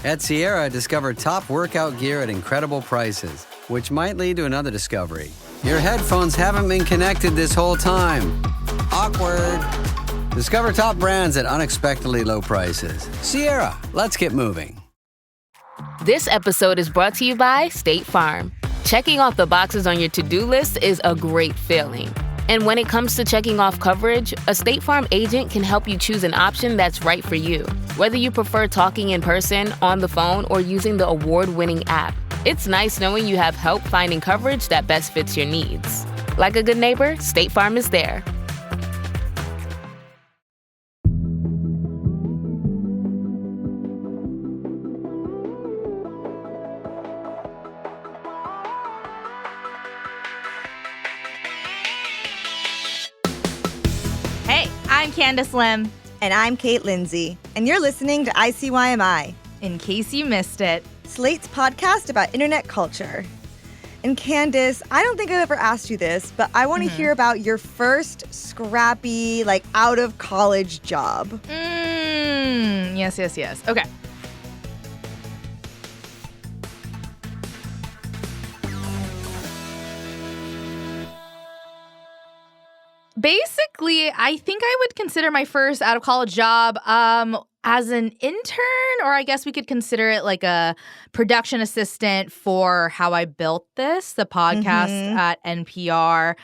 At Sierra, discover top workout gear at incredible prices, which might lead to another discovery. Your headphones haven't been connected this whole time. Awkward. Discover top brands at unexpectedly low prices. Sierra, let's get moving. This episode is brought to you by State Farm. Checking off the boxes on your to-do list is a great feeling. And when it comes to checking off coverage, a State Farm agent can help you choose an option that's right for you. Whether you prefer talking in person, on the phone, or using the award-winning app, it's nice knowing you have help finding coverage that best fits your needs. Like a good neighbor, State Farm is there. I'm Candice Lim. And I'm Kate Lindsay. And you're listening to ICYMI. In case you missed it. Slate's podcast about internet culture. And Candice, I don't think I've ever asked you this, but I want to hear about your first scrappy, out of college job. Yes. Okay. Basically, I think I would consider my first out-of-college job as an intern, or I guess we could consider it like a production assistant for How I Built This, the podcast at NPR.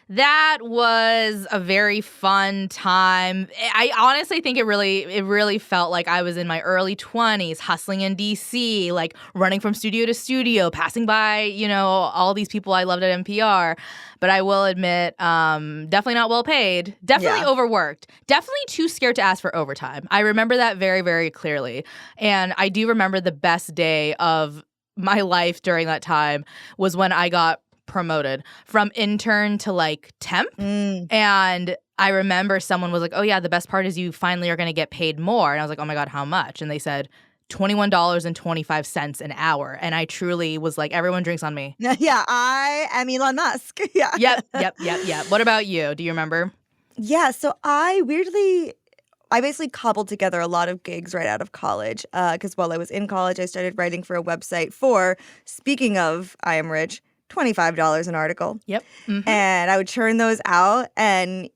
That was a very fun time. I honestly think it really felt like I was in my early 20s, hustling in D.C., running from studio to studio, passing by, all these people I loved at NPR. But I will admit, definitely not well paid, definitely overworked, definitely too scared to ask for overtime. I remember that very, very clearly. And I do remember the best day of my life during that time was when I got promoted from intern to temp. And I remember someone was like, oh yeah, the best part is you finally are going to get paid more. And I was like, oh my God, how much? And they said $21.25 an hour. And I truly was like, everyone drinks on me. Yeah, I am Elon Musk. Yeah. Yep. What about you? Do you remember? Yeah, so I basically cobbled together a lot of gigs right out of college because while I was in college, I started writing for a website for, speaking of I Am Rich, $25 an article. Yep. And I would churn those out and,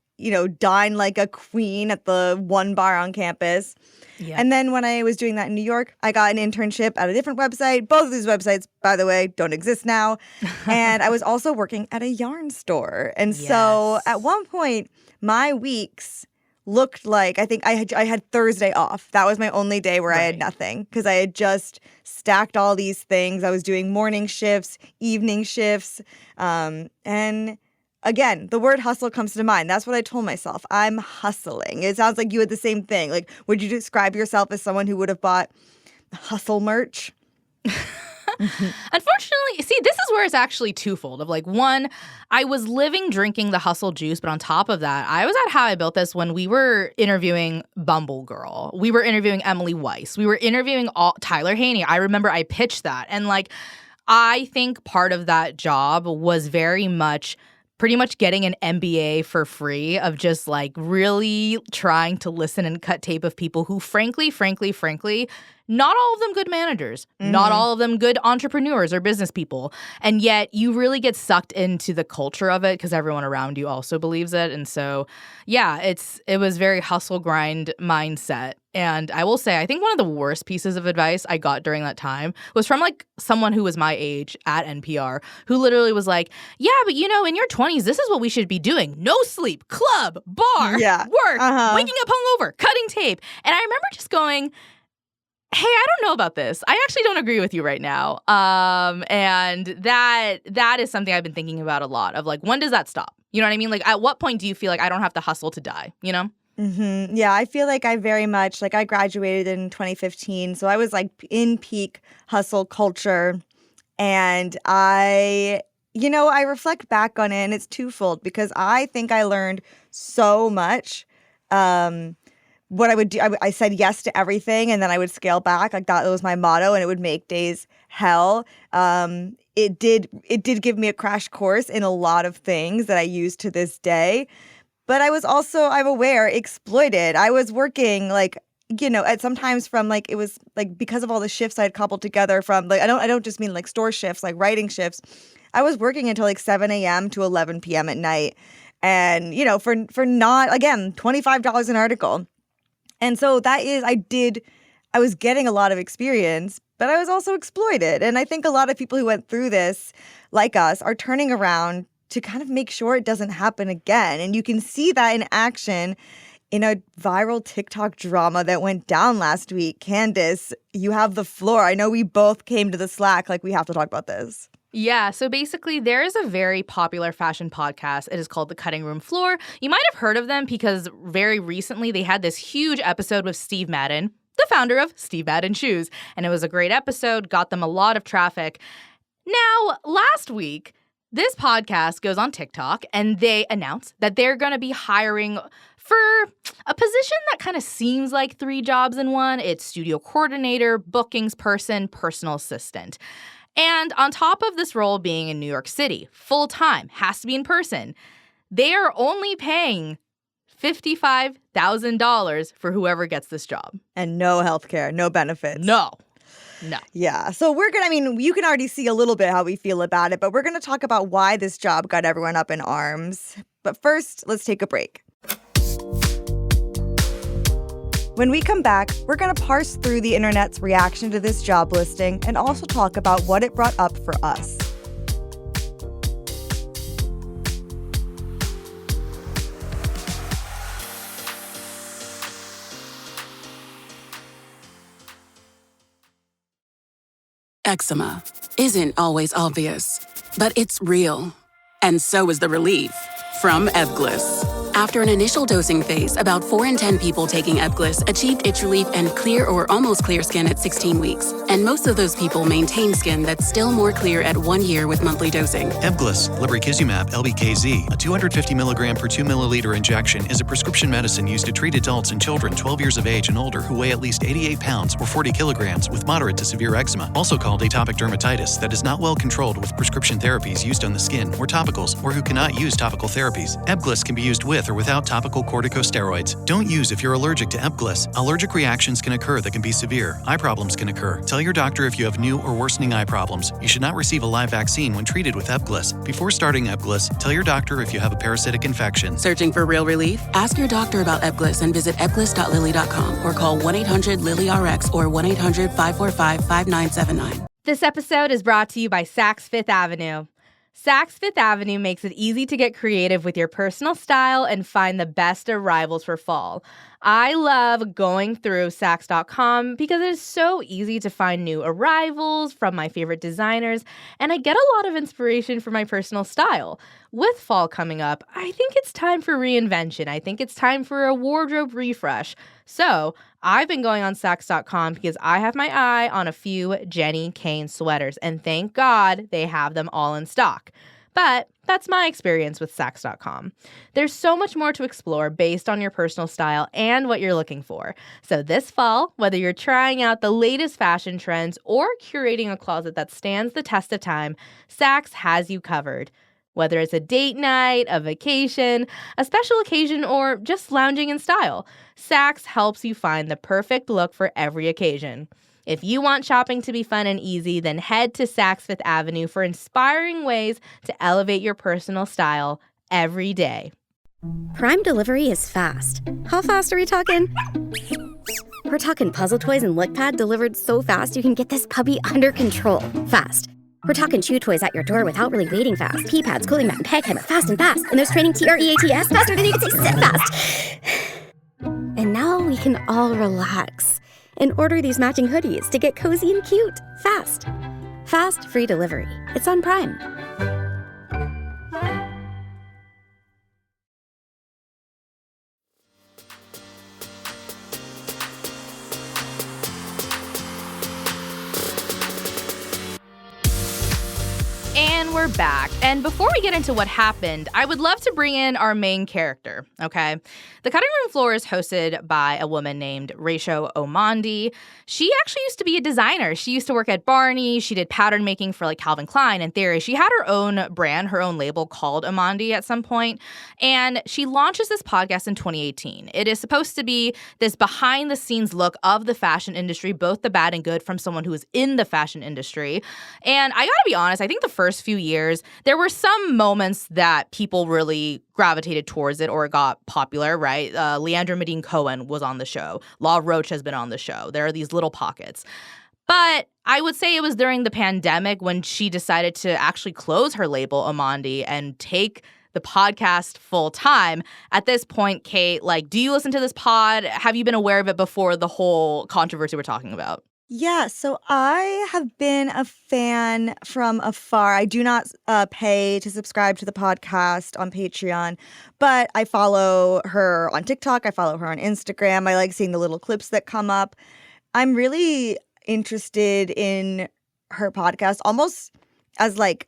dine like a queen at the one bar on campus. Yep. And then when I was doing that in New York, I got an internship at a different website. Both of these websites, by the way, don't exist now. And I was also working at a yarn store. And so at one point, my weeks looked like, I think I had Thursday off. That was my only day where I had nothing because I had just stacked all these things. I was doing morning shifts, evening shifts. And again, the word hustle comes to mind. That's what I told myself. I'm hustling. It sounds like you had the same thing. Would you describe yourself as someone who would have bought hustle merch? Unfortunately, see, this is where it's actually twofold of one, I was living, drinking the hustle juice, but on top of that, I was at How I Built This when we were interviewing Bumble Girl. We were interviewing Emily Weiss. We were interviewing Tyler Haney. I remember I pitched that. And I think part of that job was very much pretty much getting an MBA for free of just really trying to listen and cut tape of people who frankly, not all of them good managers, not all of them good entrepreneurs or business people. And yet you really get sucked into the culture of it because everyone around you also believes it. And so, yeah, it was very hustle grind mindset. And I will say, I think one of the worst pieces of advice I got during that time was from someone who was my age at NPR who literally was like, yeah, but in your 20s, this is what we should be doing. No sleep, club, bar, work, waking up hungover, cutting tape. And I remember just going, hey, I don't know about this. I actually don't agree with you right now. And that is something I've been thinking about a lot of when does that stop? You know what I mean? At what point do you feel like I don't have to hustle to die, Yeah, I feel like I very much, I graduated in 2015, so I was in peak hustle culture. And I reflect back on it and it's twofold because I think I learned so much. What I would do, I said yes to everything and then I would scale back. That was my motto and it would make days hell. It did give me a crash course in a lot of things that I use to this day. But I was also, I'm aware, exploited. I was working at sometimes from like, it was like because of all the shifts I had coupled together from like, I don't just mean like store shifts, like writing shifts. I was working until like 7 a.m. to 11 p.m. at night. And, for not, again, $25 an article. And so I was getting a lot of experience, but I was also exploited. And I think a lot of people who went through this, like us, are turning around to kind of make sure it doesn't happen again. And you can see that in action in a viral TikTok drama that went down last week. Candice, you have the floor. I know we both came to the Slack like we have to talk about this. Yeah, so basically there is a very popular fashion podcast. It is called The Cutting Room Floor. You might have heard of them because very recently they had this huge episode with Steve Madden, the founder of Steve Madden Shoes. And it was a great episode, got them a lot of traffic. Now, last week, this podcast goes on TikTok and they announce that they're going to be hiring for a position that kind of seems like 3 jobs in one. It's studio coordinator, bookings person, personal assistant. And on top of this role being in New York City, full-time, has to be in person, they are only paying $55,000 for whoever gets this job. And no healthcare, no benefits. No. Yeah. So you can already see a little bit how we feel about it, but we're going to talk about why this job got everyone up in arms. But first, let's take a break. When we come back, we're going to parse through the internet's reaction to this job listing and also talk about what it brought up for us. Eczema isn't always obvious, but it's real. And so is the relief from Ebglyss. After an initial dosing phase, about 4 in 10 people taking Ebglyss achieved itch relief and clear or almost clear skin at 16 weeks. And most of those people maintain skin that's still more clear at 1 year with monthly dosing. Ebglyss, lebrikizumab LBKZ, a 250 milligram per 2 milliliter injection, is a prescription medicine used to treat adults and children 12 years of age and older who weigh at least 88 pounds or 40 kilograms with moderate to severe eczema, also called atopic dermatitis, that is not well controlled with prescription therapies used on the skin or topicals, or who cannot use topical therapies. Ebglyss can be used with or without topical corticosteroids. Don't use if you're allergic to Ebglyss. Allergic reactions can occur that can be severe. Eye problems can occur. Tell your doctor if you have new or worsening eye problems. You should not receive a live vaccine when treated with Ebglyss. Before starting Ebglyss, tell your doctor if you have a parasitic infection. Searching for real relief? Ask your doctor about Ebglyss and visit ebglyss.lilly.com or call 1-800-LILY-RX or 1-800-545-5979. This episode is brought to you by Saks Fifth Avenue. Saks Fifth Avenue makes it easy to get creative with your personal style and find the best arrivals for fall. I love going through Saks.com because it is so easy to find new arrivals from my favorite designers, and I get a lot of inspiration for my personal style. With fall coming up, I think it's time for reinvention. I think it's time for a wardrobe refresh. So I've been going on Saks.com because I have my eye on a few Jenny Kane sweaters, and thank God they have them all in stock. But that's my experience with Saks.com. There's so much more to explore based on your personal style and what you're looking for. So this fall, whether you're trying out the latest fashion trends or curating a closet that stands the test of time, Saks has you covered. Whether it's a date night, a vacation, a special occasion, or just lounging in style, Saks helps you find the perfect look for every occasion. If you want shopping to be fun and easy, then head to Saks Fifth Avenue for inspiring ways to elevate your personal style every day. Prime delivery is fast. How fast are we talking? We're talking puzzle toys and lick pad delivered so fast you can get this puppy under control fast. We're talking chew toys at your door without really waiting fast. Pee pads, cooling mat, and peg hammer fast and fast. And there's training TREATS faster than you can say sit fast. And now we can all relax and order these matching hoodies to get cozy and cute fast. Fast free delivery. It's on Prime. And And we're back. And before we get into what happened, I would love to bring in our main character, okay? The Cutting Room Floor is hosted by a woman named Rachel Omandi. She actually used to be a designer. She used to work at Barney. She did pattern making for like Calvin Klein and Theory. She had her own brand, her own label called Omandi at some point. And she launches this podcast in 2018. It is supposed to be this behind the scenes look of the fashion industry, both the bad and good, from someone who is in the fashion industry. And I gotta be honest, I think the first few years, there were some moments that people really gravitated towards it or it got popular, right? Leandra Medine Cohen was on the show. Law Roach has been on the show. There are these little pockets. But I would say it was during the pandemic when she decided to actually close her label, Omandi, and take the podcast full time. At this point, Kate, like, do you listen to this pod? Have you been aware of it before the whole controversy we're talking about? Yeah, so I have been a fan from afar. I do not pay to subscribe to the podcast on Patreon, but I follow her on TikTok. I follow her on Instagram. I like seeing the little clips that come up. I'm really interested in her podcast almost as like,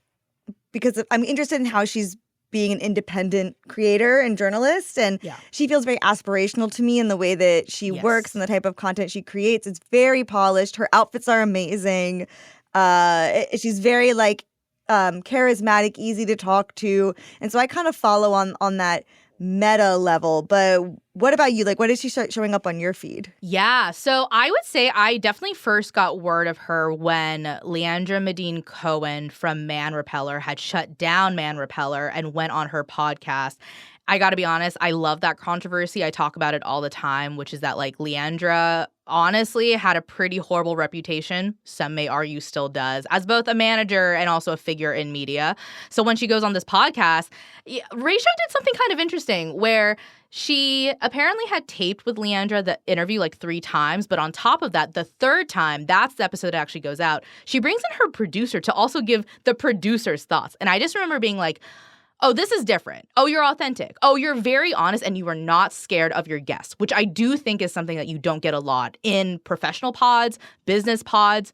because I'm interested in how she's being an independent creator and journalist. And she feels very aspirational to me in the way that she works and the type of content she creates. It's very polished. Her outfits are amazing. She's very like charismatic, easy to talk to. And so I kind of follow on that meta level. But what about you? Like, when did she start showing up on your feed? Yeah, so I would say I definitely first got word of her when Leandra Medine Cohen from Man Repeller had shut down Man Repeller and went on her podcast. I got to be honest, I love that controversy. I talk about it all the time, which is that like Leandra honestly had a pretty horrible reputation. Some may argue still does, as both a manager and also a figure in media. So when she goes on this podcast, Rachel did something kind of interesting where she apparently had taped with Leandra the interview like 3 times. But on top of that, the 3rd time, that's the episode that actually goes out, she brings in her producer to also give the producer's thoughts. And I just remember being like, oh, this is different. Oh, you're authentic. Oh, you're very honest and you are not scared of your guests, which I do think is something that you don't get a lot in professional pods, business pods,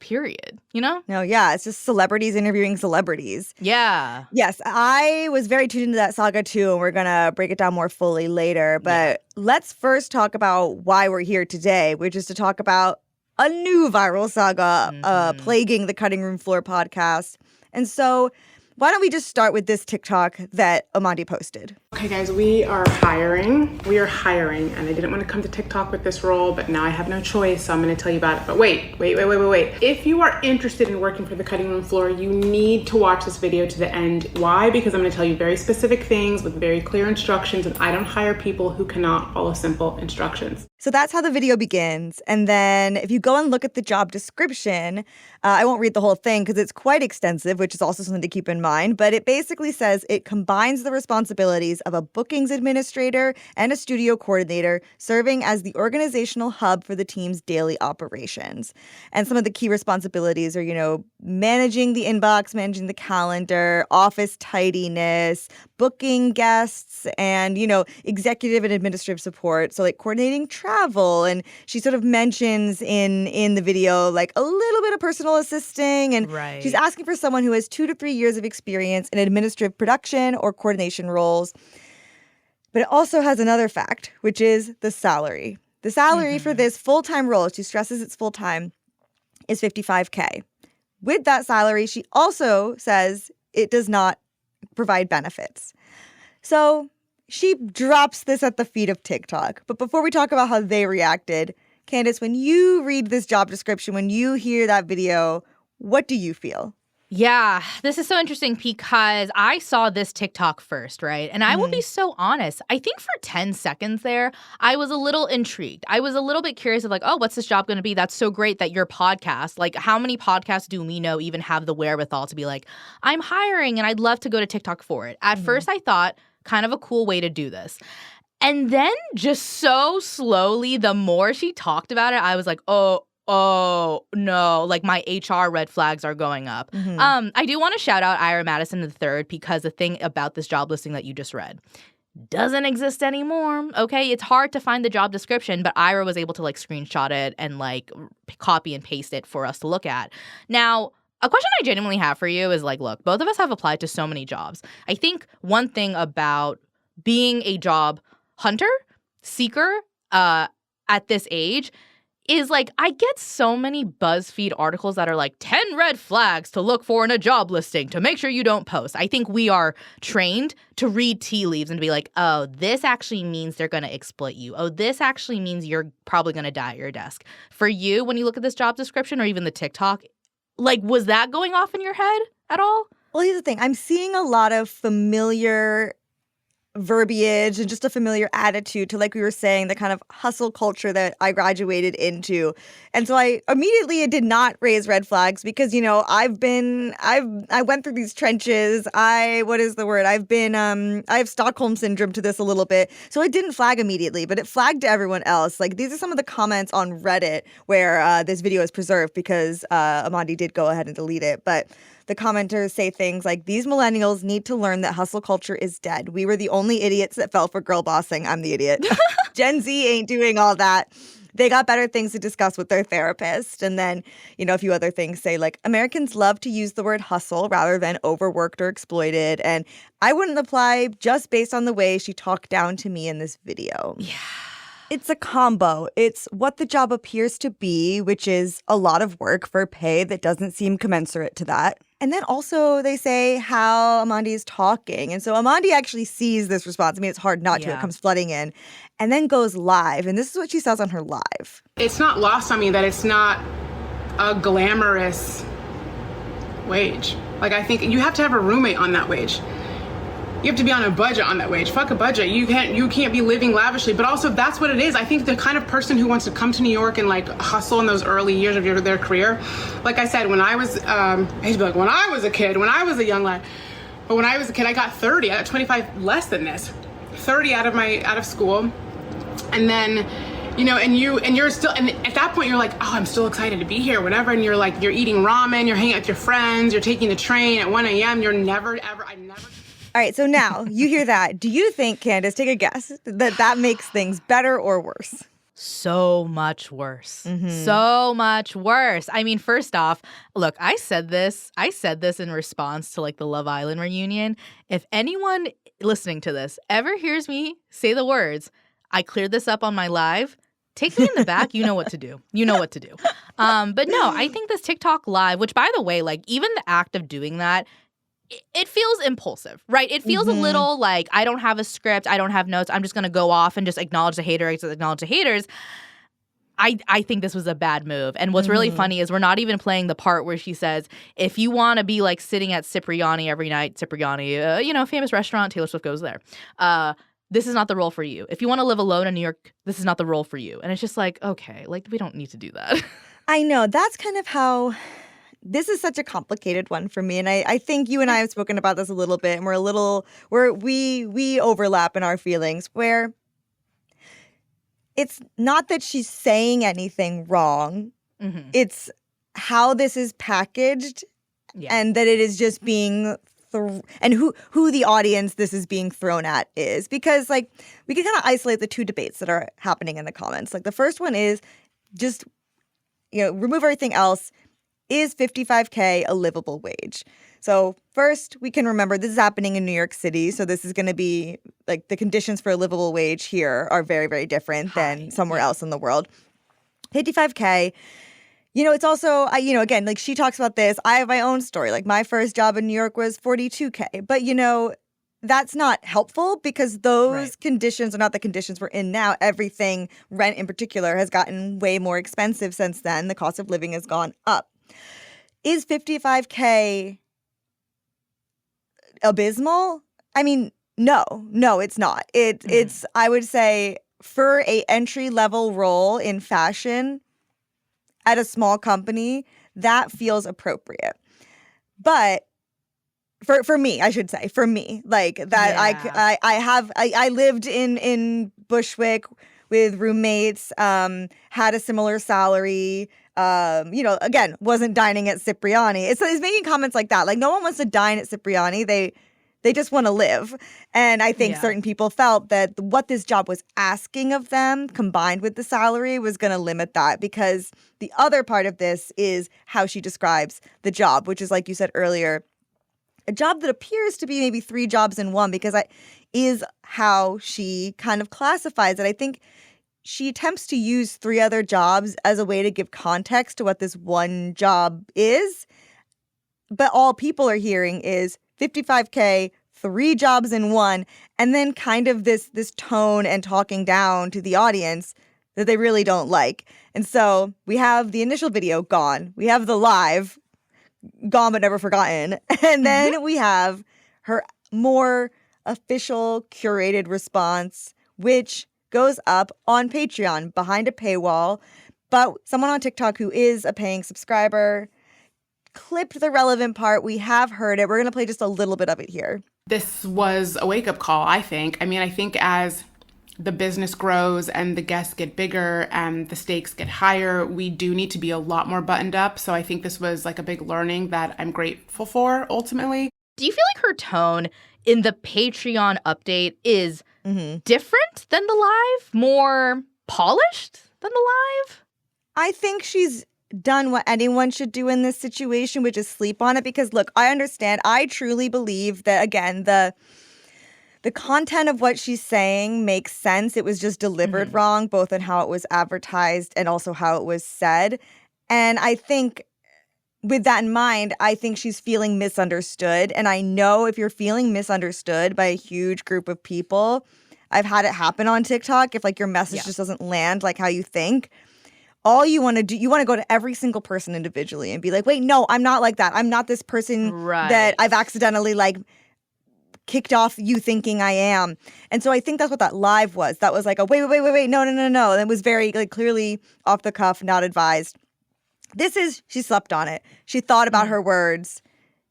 period, you know? No, yeah, it's just celebrities interviewing celebrities. Yeah. Yes, I was very tuned into that saga too, and we're going to break it down more fully later. But let's first talk about why we're here today, which is to talk about a new viral saga plaguing the Cutting Room Floor podcast. And so why don't we just start with this TikTok that Omandi posted? Okay, guys, we are hiring. And I didn't want to come to TikTok with this role, but now I have no choice, so I'm going to tell you about it. But wait. If you are interested in working for the Cutting Room Floor, you need to watch this video to the end. Why? Because I'm going to tell you very specific things with very clear instructions, and I don't hire people who cannot follow simple instructions. So that's how the video begins. And then if you go and look at the job description, I won't read the whole thing because it's quite extensive, which is also something to keep in mind. But it basically says it combines the responsibilities of a bookings administrator and a studio coordinator, serving as the organizational hub for the team's daily operations. And some of the key responsibilities are, managing the inbox, managing the calendar, office tidiness, booking guests, and, executive and administrative support. So like coordinating travel. And she sort of mentions in the video, like a little bit of personal assisting. And she's asking for someone who has 2 to 3 years of experience in administrative production or coordination roles. But it also has another fact, which is the salary. The salary for this full-time role, she stresses it's full-time, is $55K. With that salary, she also says it does not provide benefits. So she drops this at the feet of TikTok. But before we talk about how they reacted, Candice, when you read this job description, when you hear that video, what do you feel? Yeah, this is so interesting because I saw this TikTok first, right? And I will be so honest. I think for 10 seconds there, I was a little intrigued. I was a little bit curious of like, oh, what's this job going to be? That's so great that your podcast, like how many podcasts do we know even have the wherewithal to be like, I'm hiring and I'd love to go to TikTok for it. At first I thought kind of a cool way to do this. And then just so slowly, the more she talked about it, I was like, oh, no, like my HR red flags are going up. I do want to shout out Ira Madison III because the thing about this job listing that you just read doesn't exist anymore. Okay, it's hard to find the job description, but Ira was able to like screenshot it and like copy and paste it for us to look at. Now, A question I genuinely have for you is like, look, both of us have applied to so many jobs. I think one thing about being a job hunter, seeker, at this age is like I get so many BuzzFeed articles that are like 10 red flags to look for in a job listing to make sure you don't post. I think we are trained to read tea leaves and be like, oh, this actually means they're going to exploit you. Oh, this actually means you're probably going to die at your desk. For you, when you look at this job description or even the TikTok, like, was that going off in your head at all? Well, here's the thing. I'm seeing a lot of familiar verbiage and just a familiar attitude to, like we were saying, the kind of hustle culture that I graduated into. And so I immediately did not raise red flags because, you know, I went through these trenches. I have Stockholm syndrome to this a little bit. So I didn't flag immediately, but it flagged to everyone else. Like, these are some of the comments on Reddit where this video is preserved because Amandi did go ahead and delete it. But the commenters say things like, these millennials need to learn that hustle culture is dead. We were the only idiots that fell for girl bossing. I'm the idiot. Gen Z ain't doing all that. They got better things to discuss with their therapist. And then, you know, a few other things say, like, Americans love to use the word hustle rather than overworked or exploited. And I wouldn't apply just based on the way she talked down to me in this video. Yeah. It's a combo. It's what the job appears to be, which is a lot of work for pay that doesn't seem commensurate to that. And then also they say how Amandi is talking. And so Amandi actually sees this response. I mean, it's hard not to. It comes flooding in. And then goes live. And this is what she says on her live. It's not lost on me that it's not a glamorous wage. Like, I think you have to have a roommate on that wage. You have to be on a budget on that wage. Fuck a budget. You can't be living lavishly. But also, that's what it is. I think the kind of person who wants to come to New York and like hustle in those early years of their career. Like I said, when I was, I used to be like, when I was a kid, when I was a young lad. But when I was a kid, I got 30. I got 25 less than this. 30 out of school, and then, you know, and you're still, and at that point you're like, oh, I'm still excited to be here, whatever. And you're like, you're eating ramen, you're hanging out with your friends, you're taking the train at 1 a.m. I never. All right, so now you hear that. Do you think, Candice, take a guess, that makes things better or worse? So much worse. Mm-hmm. So much worse. I mean, first off, look, I said this in response to like the Love Island reunion. If anyone listening to this ever hears me say the words, I cleared this up on my live, take me in the back, you know what to do. You know what to do. But no, I think this TikTok live, which by the way, like even the act of doing that, it feels impulsive, right? It feels a little like I don't have a script, I don't have notes, I'm just going to go off and just acknowledge the haters. I think this was a bad move. And what's really funny is we're not even playing the part where she says, if you want to be like sitting at Cipriani every night, Cipriani, famous restaurant, Taylor Swift goes there. This is not the role for you. If you want to live alone in New York, this is not the role for you. And it's just like, okay, like we don't need to do that. I know. That's kind of how... This is such a complicated one for me, and I think you and I have spoken about this a little bit, and we overlap in our feelings, where it's not that she's saying anything wrong, it's how this is packaged, and that it is just being and who the audience this is being thrown at is, because like we can kind of isolate the two debates that are happening in the comments. Like the first one is just remove everything else. Is $55K a livable wage? So first, we can remember this is happening in New York City. So this is going to be like the conditions for a livable wage here are very, very different than somewhere else in the world. $55K. It's also, again, like she talks about this. I have my own story. Like my first job in New York was $42K. But, that's not helpful because those conditions are not the conditions we're in now. Everything, rent in particular, has gotten way more expensive since then. The cost of living has gone up. Is $55K abysmal? I mean, no, it's not. It's, I would say, for a entry-level role in fashion at a small company, that feels appropriate. But for me, I should say, like that, I lived in Bushwick with roommates, had a similar salary. Again, wasn't dining at Cipriani. It's making comments like that. Like no one wants to dine at Cipriani. They They just want to live. And I think certain people felt that what this job was asking of them, combined with the salary, was going to limit that, because the other part of this is how she describes the job, which is, like you said earlier, a job that appears to be maybe 3 jobs in one, because is how she kind of classifies it. I think she attempts to use 3 other jobs as a way to give context to what this one job is. But all people are hearing is $55K, 3 jobs in one, and then kind of this tone and talking down to the audience that they really don't like. And so we have the initial video gone. We have the live gone but never forgotten. And then we have her more official curated response, which goes up on Patreon behind a paywall. But someone on TikTok who is a paying subscriber clipped the relevant part. We have heard it. We're going to play just a little bit of it here. This was a wake-up call, I think. I mean, I think as the business grows and the guests get bigger and the stakes get higher, we do need to be a lot more buttoned up. So I think this was like a big learning that I'm grateful for, ultimately. Do you feel like her tone in the Patreon update is different than the live? More polished than the live? I think she's done what anyone should do in this situation, which is sleep on it. Because, look, I understand. I truly believe that, again, the content of what she's saying makes sense. It was just delivered wrong, both in how it was advertised and also how it was said. And I think with that in mind, I think she's feeling misunderstood. And I know if you're feeling misunderstood by a huge group of people, I've had it happen on TikTok. If like your message just doesn't land like how you think, all you want to do, you want to go to every single person individually and be like, wait, no, I'm not like that. I'm not this person that I've accidentally like kicked off you thinking I am. And so I think that's what that live was. That was like a wait, no. And it was very like clearly off the cuff, not advised. This is, she slept on it. She thought about her words.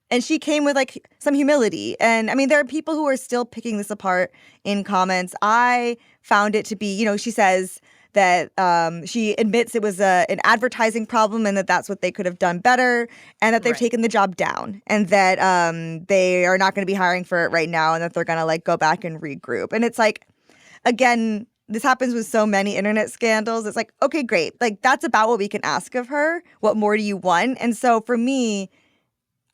And she came with like some humility. And I mean, there are people who are still picking this apart in comments. I found it to be, you know, she says that she admits it was an advertising problem and that that's what they could have done better, and that they've taken the job down, and that they are not going to be hiring for it right now, and that they're going to like go back and regroup. And it's like, again, this happens with so many internet scandals. It's like, okay, great. Like that's about what we can ask of her. What more do you want? And so for me,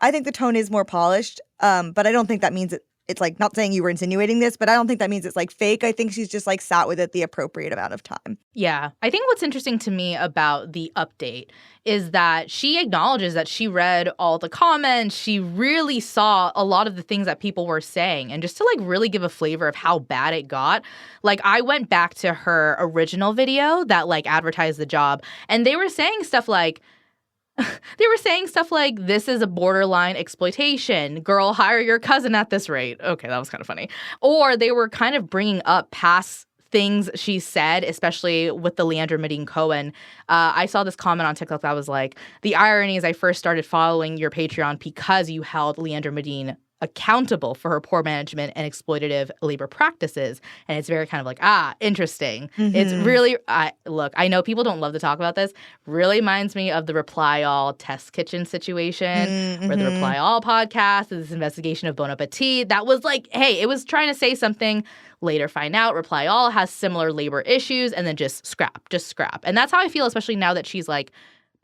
I think the tone is more polished, but I don't think that means it's like, not saying you were insinuating this, but I don't think that means it's like fake. I think she's just like sat with it the appropriate amount of time. Yeah. I think what's interesting to me about the update is that she acknowledges that she read all the comments. She really saw a lot of the things that people were saying. And just to like really give a flavor of how bad it got, like I went back to her original video that like advertised the job, and they were saying stuff like, this is a borderline exploitation. Girl, hire your cousin at this rate. Okay, that was kind of funny. Or they were kind of bringing up past things she said, especially with the Leandra Medine Cohen. I saw this comment on TikTok that was like, the irony is I first started following your Patreon because you held Leandra Medine accountable for her poor management and exploitative labor practices. And it's very kind of like, interesting. It's really, look, I know people don't love to talk about this. Really reminds me of the Reply All test kitchen situation where the Reply All podcast is this investigation of Bon Appetit. That was like, hey, it was trying to say something. Later find out Reply All has similar labor issues, and then just scrap. And that's how I feel, especially now that she's like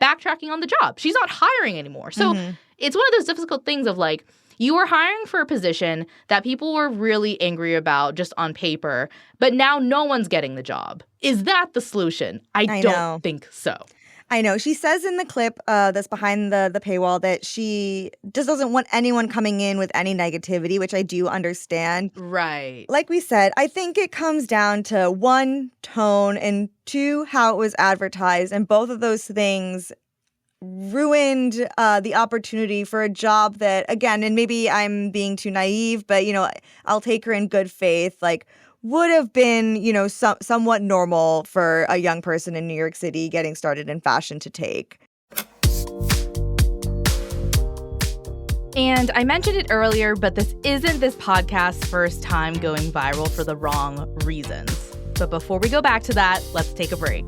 backtracking on the job. She's not hiring anymore. So it's one of those difficult things of like, you were hiring for a position that people were really angry about just on paper, but now no one's getting the job. Is that the solution? I don't think so. I know. She says in the clip that's behind the paywall that she just doesn't want anyone coming in with any negativity, which I do understand. Right. Like we said, I think it comes down to 1, tone, and 2, how it was advertised. And both of those things ruined the opportunity for a job that, again, and maybe I'm being too naive, but, you know, I'll take her in good faith, like would have been, you know, somewhat normal for a young person in New York City getting started in fashion to take. And I mentioned it earlier, but this isn't this podcast's first time going viral for the wrong reasons. But before we go back to that, let's take a break.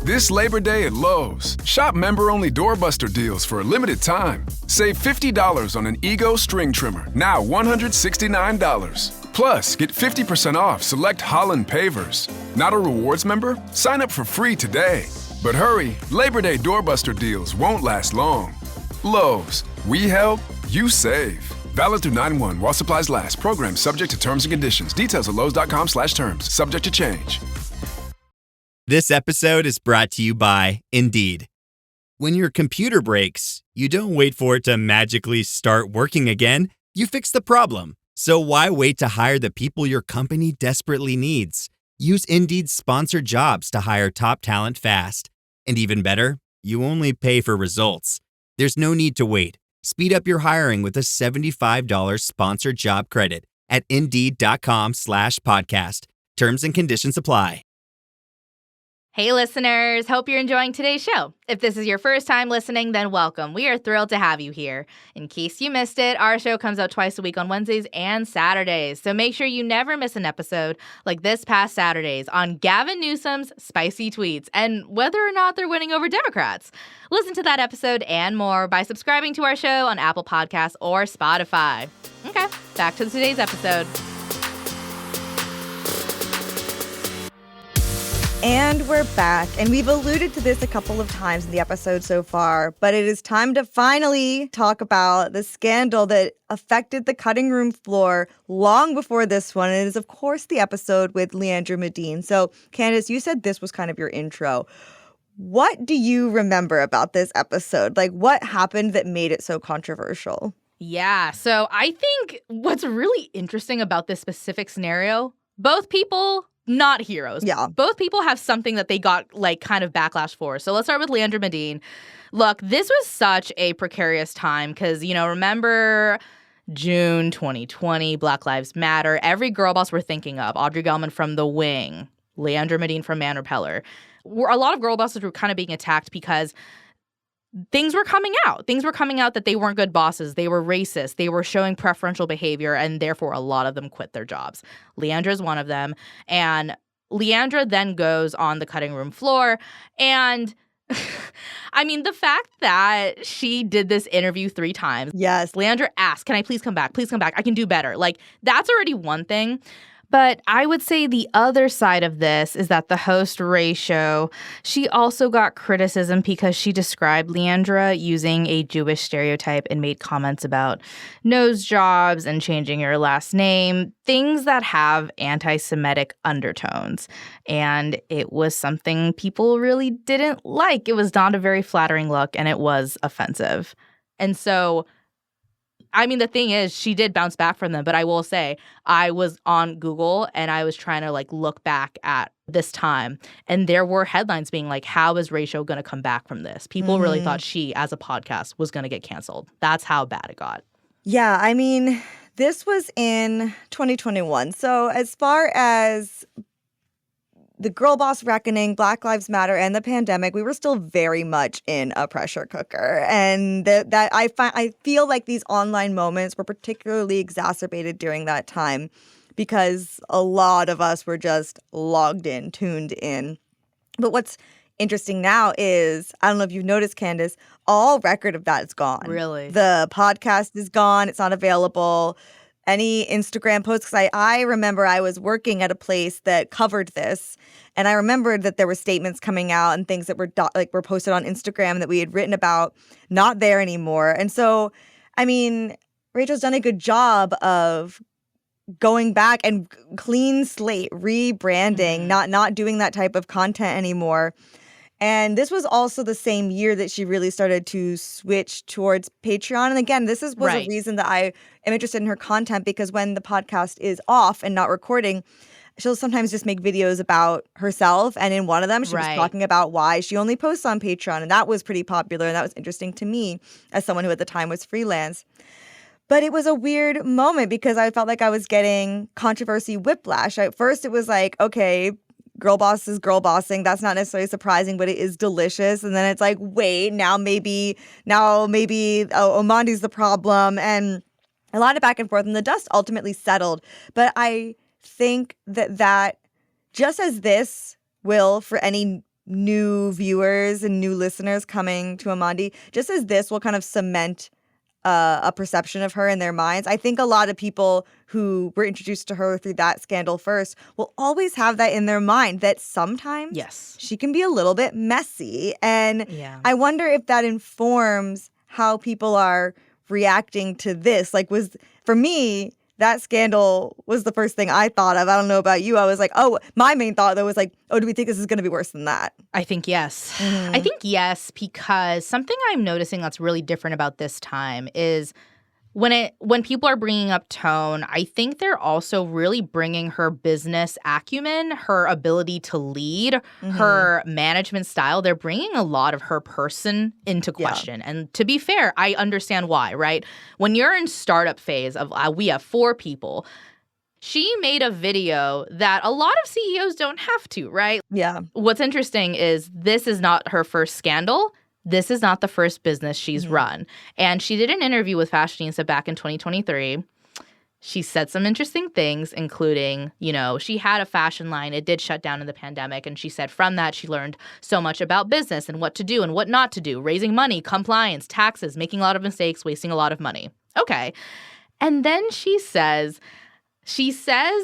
This Labor Day at Lowe's, shop member-only doorbuster deals for a limited time. Save $50 on an Ego string trimmer, now $169. Plus, get 50% off select Holland pavers. Not a rewards member? Sign up for free today. But hurry, Labor Day doorbuster deals won't last long. Lowe's, we help, you save. Valid through 9/1 while supplies last. Program subject to terms and conditions. Details at lowes.com/terms. Subject to change. This episode is brought to you by Indeed. When your computer breaks, you don't wait for it to magically start working again. You fix the problem. So why wait to hire the people your company desperately needs? Use Indeed's sponsored jobs to hire top talent fast. And even better, you only pay for results. There's no need to wait. Speed up your hiring with a $75 sponsored job credit at Indeed.com/podcast. Terms and conditions apply. Hey listeners, hope you're enjoying today's show. If this is your first time listening, then welcome. We are thrilled to have you here. In case you missed it, our show comes out twice a week on Wednesdays and Saturdays. So make sure you never miss an episode like this past Saturday's on Gavin Newsom's spicy tweets and whether or not they're winning over Democrats. Listen to that episode and more by subscribing to our show on Apple Podcasts or Spotify. Okay, back to today's episode. And we're back, and we've alluded to this a couple of times in the episode so far, but it is time to finally talk about the scandal that affected the cutting room floor long before this one. And it is, of course, the episode with Leandra Medine. So, Candice, you said this was kind of your intro. What do you remember about this episode? Like, what happened that made it so controversial? Yeah, so I think what's really interesting about this specific scenario, both people... not heroes. Yeah. Both people have something that they got, like, kind of backlash for. So let's start with Leandra Medine. Look, this was such a precarious time because, you know, remember June 2020, Black Lives Matter. Every girl boss we're thinking of, Audrey Gelman from The Wing, Leandra Medine from Man Repeller. A lot of girl bosses were kind of being attacked because things were coming out. Things were coming out that they weren't good bosses. They were racist. They were showing preferential behavior, and therefore a lot of them quit their jobs. Leandra is one of them. And Leandra then goes on the cutting room floor. And I mean, the fact that she did this interview 3 times. Yes. Leandra asked, can I please come back? Please come back. I can do better. Like, that's already one thing. But I would say the other side of this is that the host, Rosario, she also got criticism because she described Leandra using a Jewish stereotype and made comments about nose jobs and changing your last name, things that have anti-Semitic undertones. And it was something people really didn't like. It was not a very flattering look, and it was offensive. And so... I mean, the thing is, she did bounce back from them, but I will say I was on Google and I was trying to like look back at this time, and there were headlines being like, how is Rosario going to come back from this? People really thought she, as a podcast, was going to get canceled. That's how bad it got. Yeah, I mean, this was in 2021. So as far as the girl boss reckoning, Black Lives Matter, and the pandemic, we were still very much in a pressure cooker. And that I feel like these online moments were particularly exacerbated during that time because a lot of us were just logged in, tuned in. But what's interesting now is, I don't know if you've noticed, Candice, all record of that is gone. Really? The podcast is gone. It's not available. Any Instagram posts, because I remember I was working at a place that covered this, and I remembered that there were statements coming out and things that were were posted on Instagram that we had written about, not there anymore. And so, I mean, Rachel's done a good job of going back and clean slate, rebranding, not doing that type of content anymore. And this was also the same year that she really started to switch towards Patreon. And again, this was a reason that I am interested in her content, because when the podcast is off and not recording, she'll sometimes just make videos about herself. And in one of them, she was talking about why she only posts on Patreon. And that was pretty popular. And that was interesting to me as someone who at the time was freelance. But it was a weird moment because I felt like I was getting controversy whiplash. At first, it was like, okay, girl boss is girl bossing. That's not necessarily surprising, but it is delicious. And then it's like, wait, now maybe Omandi's the problem. And a lot of back and forth, and the dust ultimately settled. But I think that just as this will for any new viewers and new listeners coming to Amandi, just as this will kind of cement a perception of her in their minds. I think a lot of people who were introduced to her through that scandal first will always have that in their mind, that sometimes she can be a little bit messy. And I wonder if that informs how people are reacting to this. Like, for me, that scandal was the first thing I thought of. I don't know about you. I was like, my main thought, though, was like, do we think this is going to be worse than that? I think yes. I think yes, because something I'm noticing that's really different about this time is when people are bringing up tone, I think they're also really bringing her business acumen, her ability to lead, her management style. They're bringing a lot of her person into question. And to be fair, I understand why, right? When you're in startup phase of we have 4 people, she made a video that a lot of CEOs don't have to, right? Yeah. What's interesting is this is not her first scandal. This is not the first business she's run. And she did an interview with Fashionista back in 2023. She said some interesting things, including, she had a fashion line. It did shut down in the pandemic. And she said from that, she learned so much about business and what to do and what not to do, raising money, compliance, taxes, making a lot of mistakes, wasting a lot of money. Okay. And then she says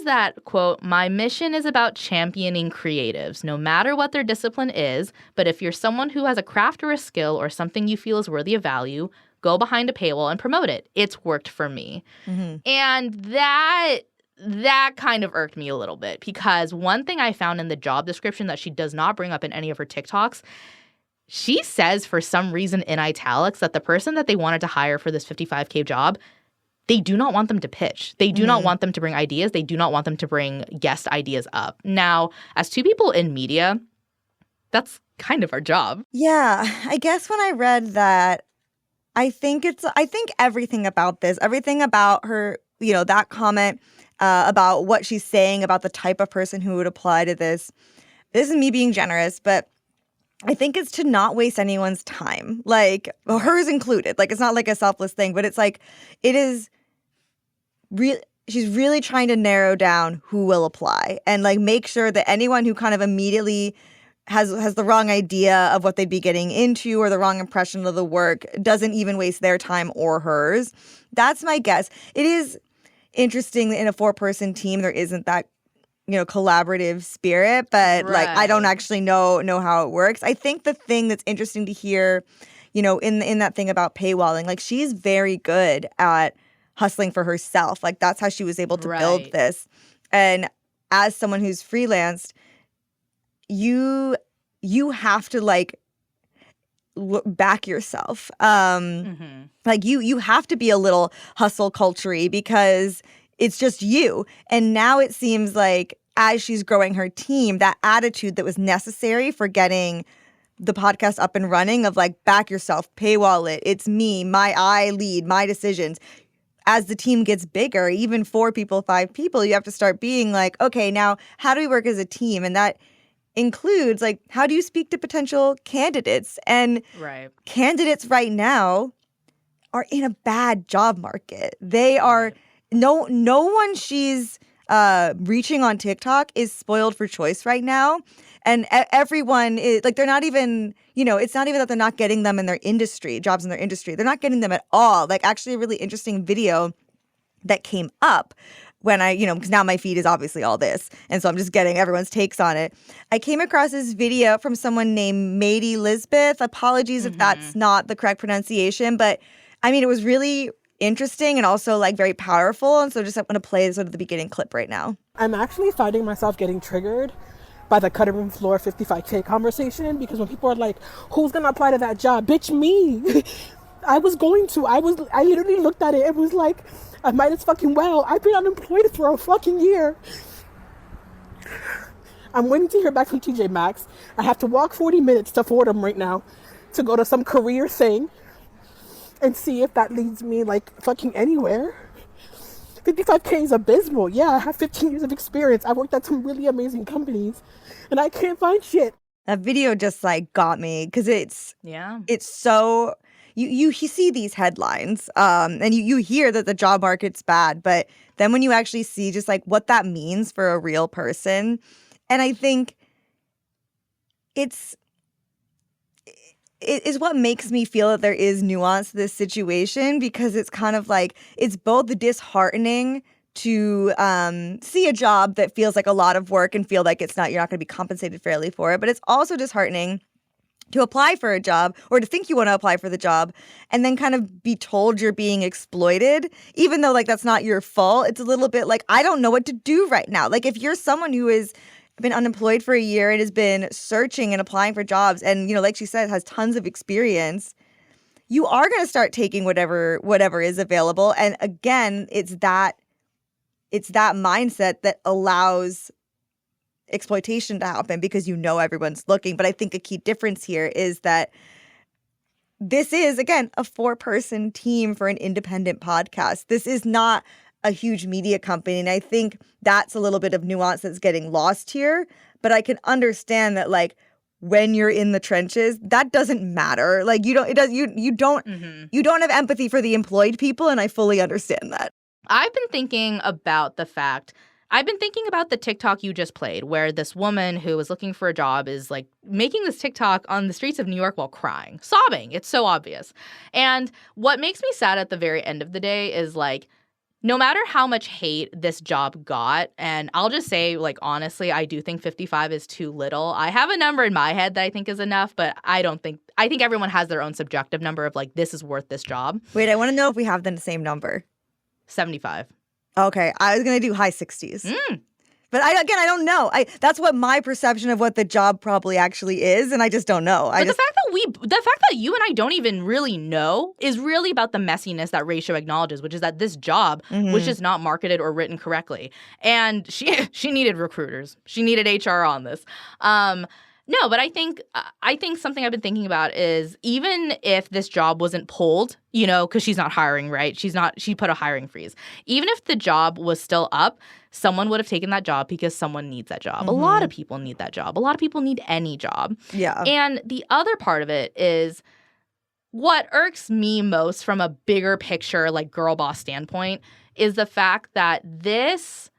that, quote, "My mission is about championing creatives, no matter what their discipline is. But if you're someone who has a craft or a skill or something you feel is worthy of value, go behind a paywall and promote it. It's worked for me." And that kind of irked me a little bit, because one thing I found in the job description that she does not bring up in any of her TikToks, she says for some reason in italics that the person that they wanted to hire for this $55K job, they do not want them to pitch. They do not want them to bring ideas. They do not want them to bring guest ideas up. Now, as 2 people in media, that's kind of our job. Yeah. I guess when I read that, I think everything about this, everything about her, that comment about what she's saying about the type of person who would apply to this is me being generous, but I think it's to not waste anyone's time, like hers included. Like, it's not like a selfless thing, but it's like it is she's really trying to narrow down who will apply and like make sure that anyone who kind of immediately has the wrong idea of what they'd be getting into or the wrong impression of the work doesn't even waste their time or hers. That's my guess. It is interesting that in a 4-person team there isn't that collaborative spirit, but like I don't actually know how it works. I think the thing that's interesting to hear, in that thing about paywalling, like she's very good at hustling for herself. Like that's how she was able to build this. And as someone who's freelanced, you have to like back yourself. Like you have to be a little hustle culture-y because it's just you. And now it seems like as she's growing her team, that attitude that was necessary for getting the podcast up and running of like back yourself, paywall it, it's me, I lead, my decisions. As the team gets bigger, even 4 people, 5 people, you have to start being like, okay, now how do we work as a team? And that includes like, how do you speak to potential candidates? And candidates right now are in a bad job market. They are no one she's reaching on TikTok is spoiled for choice right now. And everyone is like, they're not even, it's not even that they're not getting them in their industry, jobs in their industry. They're not getting them at all. Like actually a really interesting video that came up when because now my feed is obviously all this. And so I'm just getting everyone's takes on it. I came across this video from someone named Mady Lisbeth. Apologies if that's not the correct pronunciation, but I mean, it was really interesting and also like very powerful. And so just I'm going to play sort of the beginning clip right now. I'm actually finding myself getting triggered by the cutting room floor 55K conversation, because when people are like, who's going to apply to that job? Bitch, me. I literally looked at it and was like, I might as fucking well. I've been unemployed for a fucking year. I'm waiting to hear back from TJ Maxx. I have to walk 40 minutes to Fordham right now to go to some career thing and see if that leads me like fucking anywhere. 55K is abysmal. Yeah, I have 15 years of experience. I worked at some really amazing companies and I can't find shit. That video just like got me because it's so you see these headlines and you hear that the job market's bad, but then when you actually see just like what that means for a real person, and I think it is what makes me feel that there is nuance to this situation, because it's kind of like, it's both disheartening to see a job that feels like a lot of work and feel like you're not going to be compensated fairly for it. But it's also disheartening to apply for a job or to think you want to apply for the job and then kind of be told you're being exploited, even though like that's not your fault. It's a little bit like, I don't know what to do right now. Like if you're someone who has been unemployed for a year and has been searching and applying for jobs and, you know, like she said, has tons of experience, you are going to start taking whatever is available. And again, it's that mindset that allows exploitation to happen because you know everyone's looking. But I think a key difference here is that this is, again, a 4-person team for an independent podcast. This is not a huge media company. And I think that's a little bit of nuance that's getting lost here. But I can understand that, like, when you're in the trenches, that doesn't matter. Like, you don't have empathy for the employed people, and I fully understand that. I've been thinking about the TikTok you just played, where this woman who is looking for a job is like making this TikTok on the streets of New York while crying, sobbing. It's so obvious. And what makes me sad at the very end of the day is like, no matter how much hate this job got, and I'll just say, like, honestly, I do think 55 is too little. I have a number in my head that I think is enough, but I think everyone has their own subjective number of like, this is worth this job. Wait, I want to know if we have the same number. 75. Okay, I was going to do high 60s. But I don't know. That's what my perception of what the job probably actually is, and I just don't know. The fact that you and I don't even really know is really about the messiness that Rachel acknowledges, which is that this job was just not marketed or written correctly. And she needed recruiters. She needed HR on this. No, but I think something I've been thinking about is even if this job wasn't pulled, you know, because she's not hiring, right? She put a hiring freeze. Even if the job was still up, someone would have taken that job because someone needs that job. A lot of people need that job. A lot of people need any job. Yeah. And the other part of it is what irks me most from a bigger picture, like girl boss standpoint, is the fact that this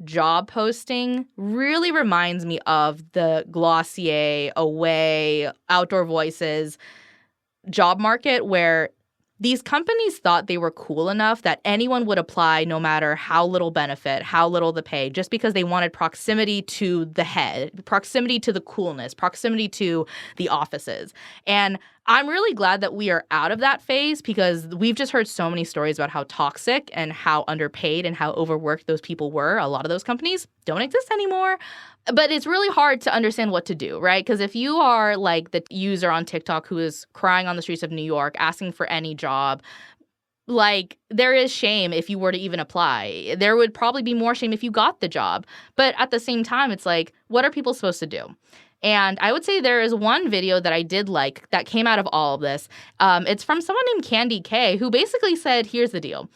job posting really reminds me of the Glossier, Away, Outdoor Voices job market, where these companies thought they were cool enough that anyone would apply no matter how little benefit, how little the pay, just because they wanted proximity to the head, proximity to the coolness, proximity to the offices. And I'm really glad that we are out of that phase, because we've just heard so many stories about how toxic and how underpaid and how overworked those people were. A lot of those companies don't exist anymore. But it's really hard to understand what to do, right? Because if you are like the user on TikTok who is crying on the streets of New York, asking for any job, like, there is shame if you were to even apply. There would probably be more shame if you got the job. But at the same time, it's like, what are people supposed to do? And I would say there is one video that I did like that came out of all of this. It's from someone named Candy K, who basically said, here's the deal.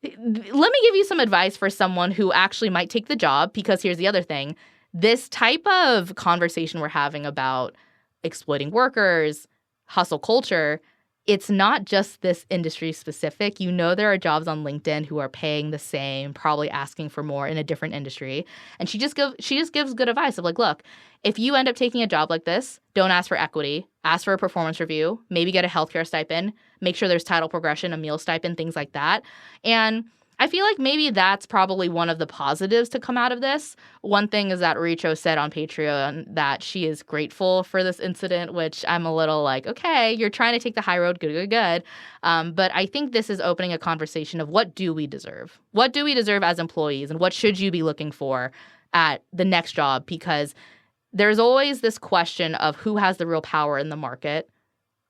Let me give you some advice for someone who actually might take the job, because here's the other thing. This type of conversation we're having about exploiting workers, hustle culture, it's not just this industry specific. You know, there are jobs on LinkedIn who are paying the same, probably asking for more in a different industry. And she just gives good advice of like, look, if you end up taking a job like this, don't ask for equity, ask for a performance review, maybe get a healthcare stipend, make sure there's title progression, a meal stipend, things like that. And I feel like maybe that's probably one of the positives to come out of this. One thing is that Richo said on Patreon that she is grateful for this incident, which I'm a little like, okay, you're trying to take the high road, good. But I think this is opening a conversation of what do we deserve? What do we deserve as employees, and what should you be looking for at the next job? Because there's always this question of who has the real power in the market.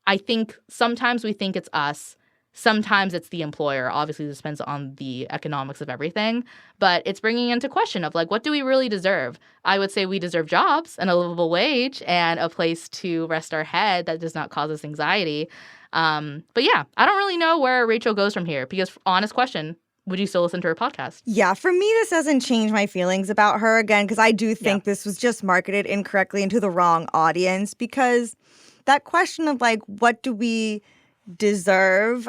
I think sometimes we think it's us. Sometimes it's the employer. Obviously, this depends on the economics of everything. But it's bringing into question of, like, what do we really deserve? I would say we deserve jobs and a livable wage and a place to rest our head that does not cause us anxiety. But yeah, I don't really know where Rachel goes from here, because, honest question, would you still listen to her podcast? Yeah, for me, this doesn't change my feelings about her, again, because I do think this was just marketed incorrectly into the wrong audience, because that question of, like, what do we deserve?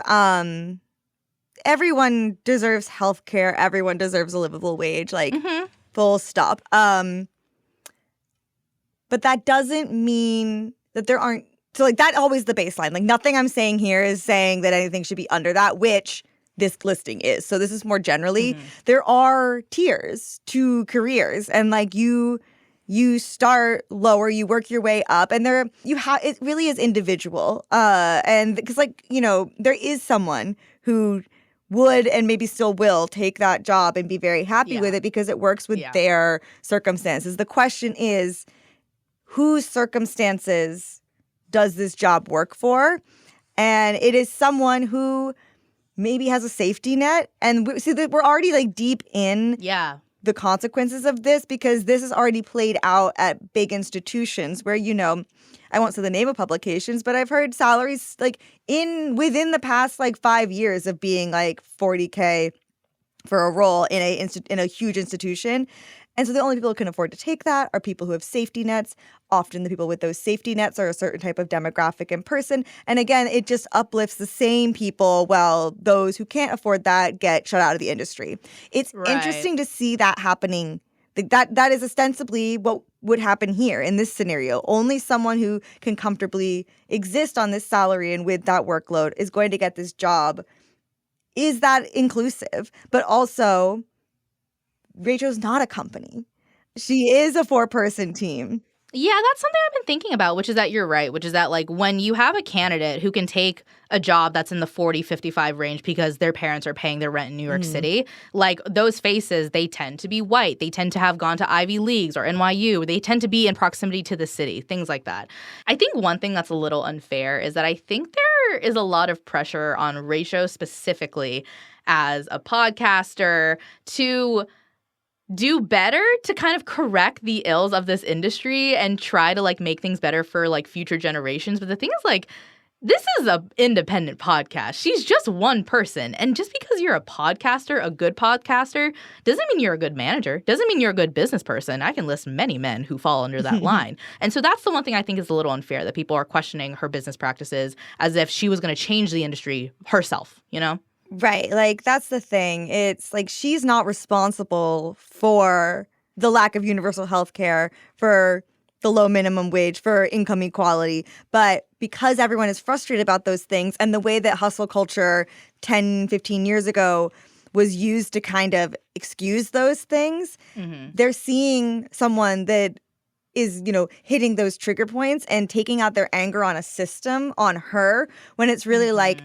Everyone deserves health care. Everyone deserves a livable wage, like, full stop. But But that doesn't mean that there aren't. So like that's always the baseline. Like nothing I'm saying here is saying that anything should be under that, which this listing is. So this is more generally, there are tiers to careers, and like you start lower, you work your way up, and it really is individual. And because like, you know, there is someone who would and maybe still will take that job and be very happy with it because it works with their circumstances. The question is, whose circumstances does this job work for? And it is someone who maybe has a safety net. And we're already like deep in the consequences of this, because this is already played out at big institutions where, you know, I won't say the name of publications, but I've heard salaries like within the past like 5 years of being like $40K for a role in a huge institution. And so the only people who can afford to take that are people who have safety nets. Often the people with those safety nets are a certain type of demographic and person. And again, it just uplifts the same people while those who can't afford that get shut out of the industry. It's interesting to see that happening. That is ostensibly what would happen here in this scenario. Only someone who can comfortably exist on this salary and with that workload is going to get this job. Is that inclusive? But also, Rachel's not a company. She is a 4-person team. Yeah, that's something I've been thinking about, which is that you're right, which is that like when you have a candidate who can take a job that's in the 40-55 range because their parents are paying their rent in New York City, like those faces, they tend to be white. They tend to have gone to Ivy Leagues or NYU. They tend to be in proximity to the city, things like that. I think one thing that's a little unfair is that I think there is a lot of pressure on Rachel specifically as a podcaster to do better to kind of correct the ills of this industry and try to like make things better for like future generations. But the thing is like, this is an independent podcast. She's just one person. And just because you're a podcaster, a good podcaster, doesn't mean you're a good manager. Doesn't mean you're a good business person. I can list many men who fall under that line. And so that's the one thing I think is a little unfair, that people are questioning her business practices as if she was going to change the industry herself, you know? Right. Like, that's the thing. It's like she's not responsible for the lack of universal health care, for the low minimum wage, for income equality. But because everyone is frustrated about those things and the way that hustle culture 10, 15 years ago was used to kind of excuse those things, they're seeing someone that is, you know, hitting those trigger points and taking out their anger on a system, on her, when it's really like,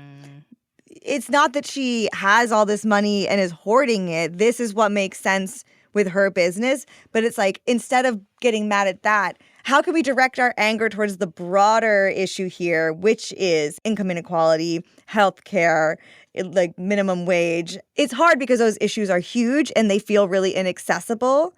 it's not that she has all this money and is hoarding it. This is what makes sense with her business. But it's like, instead of getting mad at that, how can we direct our anger towards the broader issue here, which is income inequality, healthcare, like minimum wage? It's hard because those issues are huge and they feel really inaccessible.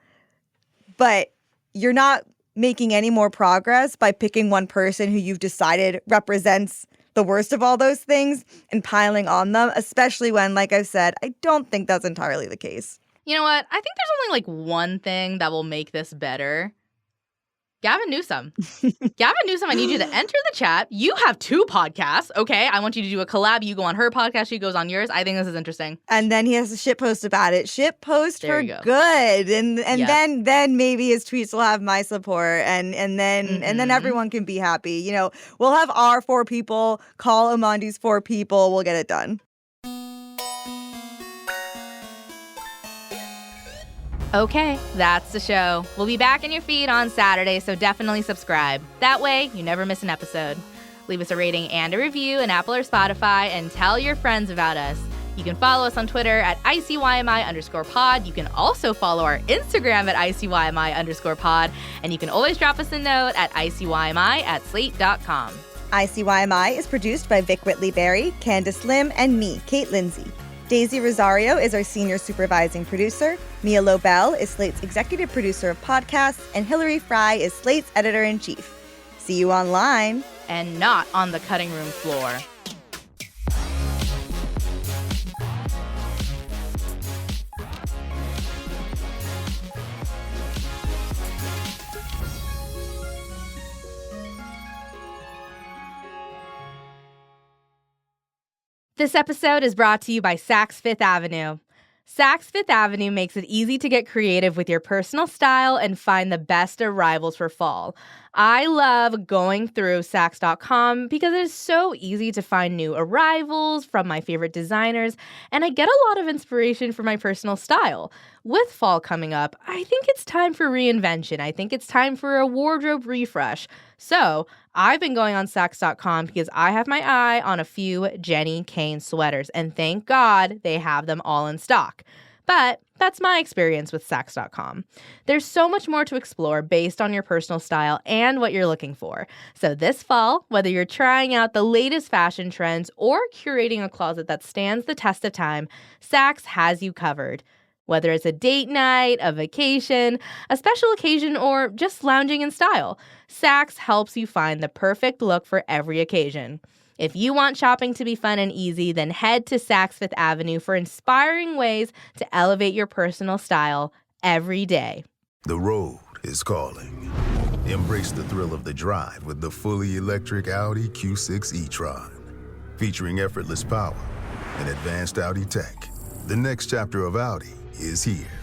But you're not making any more progress by picking one person who you've decided represents the worst of all those things and piling on them, especially when, like I said, I don't think that's entirely the case. You know what? I think there's only like one thing that will make this better. Gavin Newsom. Gavin Newsom, I need you to enter the chat. You have 2 podcasts, okay? I want you to do a collab. You go on her podcast, she goes on yours. I think this is interesting. And then he has a shitpost about it. Shitpost for good. And Yep. then maybe his tweets will have my support, and then everyone can be happy. You know, we'll have our 4 people call Amandi's 4 people. We'll get it done. Okay, that's the show. We'll be back in your feed on Saturday, so definitely subscribe. That way, you never miss an episode. Leave us a rating and a review in Apple or Spotify, and tell your friends about us. You can follow us on Twitter at ICYMI_pod. You can also follow our Instagram at ICYMI_pod. And you can always drop us a note at ICYMI@slate.com. ICYMI is produced by Vic Whitley-Berry, Candice Lim, and me, Kate Lindsay. Daisy Rosario is our senior supervising producer. Mia Lobel is Slate's executive producer of podcasts. And Hillary Fry is Slate's editor-in-chief. See you online. And not on the cutting room floor. This episode is brought to you by Saks Fifth Avenue. Saks Fifth Avenue makes it easy to get creative with your personal style and find the best arrivals for fall. I love going through Saks.com because it is so easy to find new arrivals from my favorite designers, and I get a lot of inspiration for my personal style. With fall coming up, I think it's time for reinvention. I think it's time for a wardrobe refresh. So I've been going on Saks.com because I have my eye on a few Jenny Kane sweaters, and thank God they have them all in stock. But that's my experience with Saks.com. There's so much more to explore based on your personal style and what you're looking for. So this fall, whether you're trying out the latest fashion trends or curating a closet that stands the test of time, Saks has you covered. Whether it's a date night, a vacation, a special occasion, or just lounging in style, Saks helps you find the perfect look for every occasion. If you want shopping to be fun and easy, then head to Saks Fifth Avenue for inspiring ways to elevate your personal style every day. The road is calling. Embrace the thrill of the drive with the fully electric Audi Q6 e-tron. Featuring effortless power and advanced Audi tech, the next chapter of Audi is here.